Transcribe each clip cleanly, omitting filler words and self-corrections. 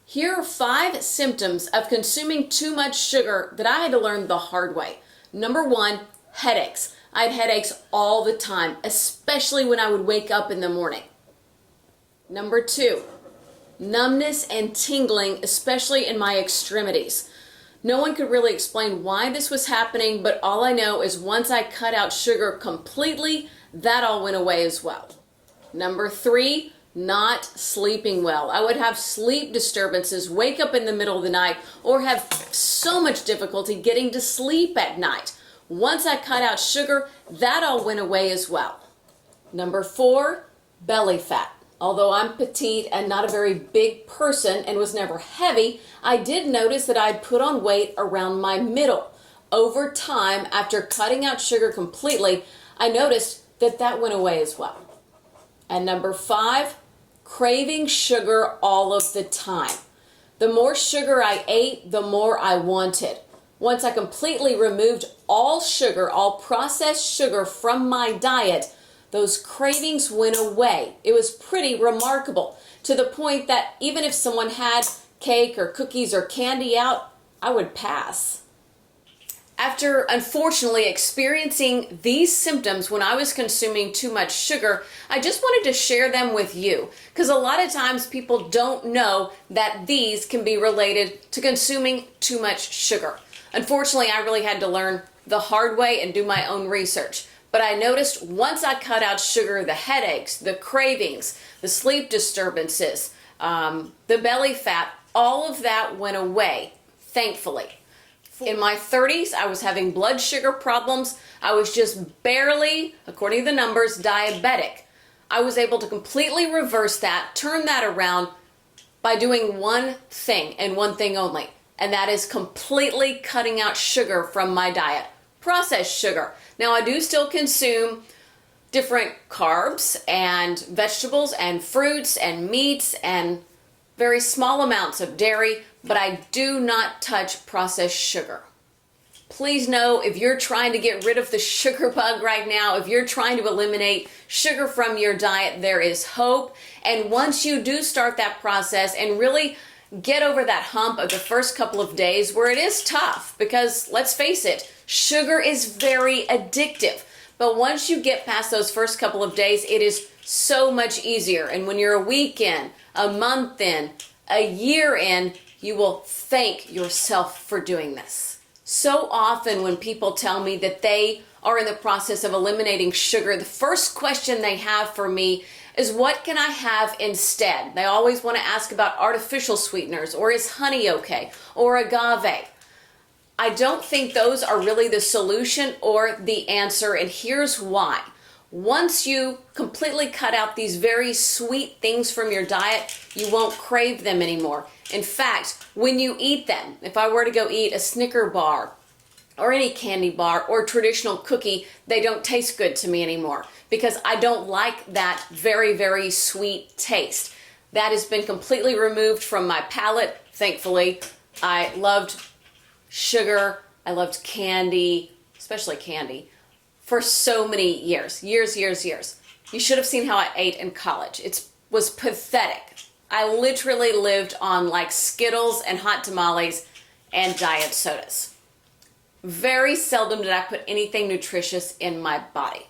Here are 5 symptoms of consuming too much sugar that I had to learn the hard way. Number 1, headaches. I had headaches all the time, especially when I would wake up in the morning. Number 2, numbness and tingling, especially in my extremities. No one could really explain why this was happening, but all I know is once I cut out sugar completely, that all went away as well. Number 3, not sleeping well. I would have sleep disturbances, wake up in the middle of the night, or have so much difficulty getting to sleep at night. Once I cut out sugar, that all went away as well. Number 4, belly fat. Although I'm petite and not a very big person and was never heavy, I did notice that I'd put on weight around my middle. Over time, after cutting out sugar completely, I noticed that that went away as well. And number 5, craving sugar all of the time. The more sugar I ate, the more I wanted. Once I completely removed all sugar, all processed sugar from my diet, those cravings went away. It was pretty remarkable, to the point that even if someone had cake or cookies or candy out, I would pass. After unfortunately experiencing these symptoms when I was consuming too much sugar, I just wanted to share them with you, because a lot of times people don't know that these can be related to consuming too much sugar. Unfortunately, I really had to learn the hard way and do my own research. But I noticed once I cut out sugar, the headaches, the cravings, the sleep disturbances, the belly fat, all of that went away, thankfully. In my 30s, I was having blood sugar problems. I was just barely, according to the numbers, diabetic. I was able to completely reverse that, turn that around by doing one thing and one thing only, and that is completely cutting out sugar from my diet. Processed sugar. Now, I do still consume different carbs and vegetables and fruits and meats and very small amounts of dairy, but I do not touch processed sugar. Please know, if you're trying to get rid of the sugar bug right now, if you're trying to eliminate sugar from your diet, there is hope. And once you do start that process and really get over that hump of the first couple of days where it is tough, because let's face it, sugar is very addictive. But once you get past those first couple of days, it is so much easier. And when you're a week in, a month in, a year in, you will thank yourself for doing this. So often when people tell me that they are in the process of eliminating sugar, the first question they have for me is, what can I have instead? They always want to ask about artificial sweeteners, or is honey okay, or agave. I don't think those are really the solution or the answer, and here's why. Once you completely cut out these very sweet things from your diet, you won't crave them anymore. In fact, when you eat them, if I were to go eat a Snicker bar or any candy bar or traditional cookie, they don't taste good to me anymore, because I don't like that very, very sweet taste. That has been completely removed from my palate, thankfully. I loved sugar, I loved candy, especially candy, for so many years. You should have seen how I ate in college. It was pathetic. I literally lived on like Skittles and hot tamales and diet sodas. Very seldom did I put anything nutritious in my body.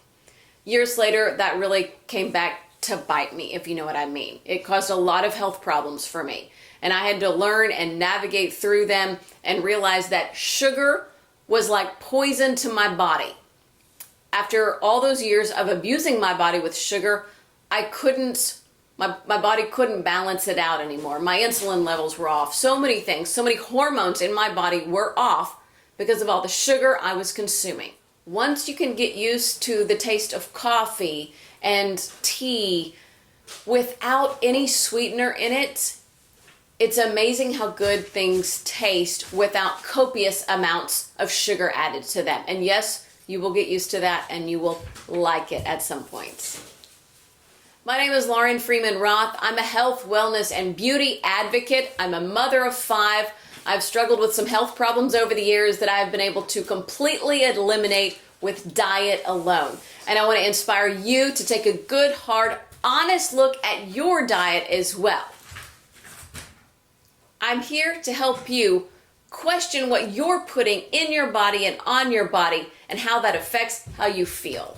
Years later, that really came back to bite me, if you know what I mean. It caused a lot of health problems for me, and I had to learn and navigate through them and realize that sugar was like poison to my body. After all those years of abusing my body with sugar, my body couldn't balance it out anymore. My insulin levels were off. So many things, so many hormones in my body were off because of all the sugar I was consuming. Once you can get used to the taste of coffee and tea without any sweetener in it, it's amazing how good things taste without copious amounts of sugar added to them. And yes, you will get used to that and you will like it at some point. My name is Freeman Roth. I'm a health, wellness, and beauty advocate. I'm a mother of 5. I've struggled with some health problems over the years that I've been able to completely eliminate with diet alone. And I want to inspire you to take a good, hard, honest look at your diet as well. I'm here to help you question what you're putting in your body and on your body and how that affects how you feel.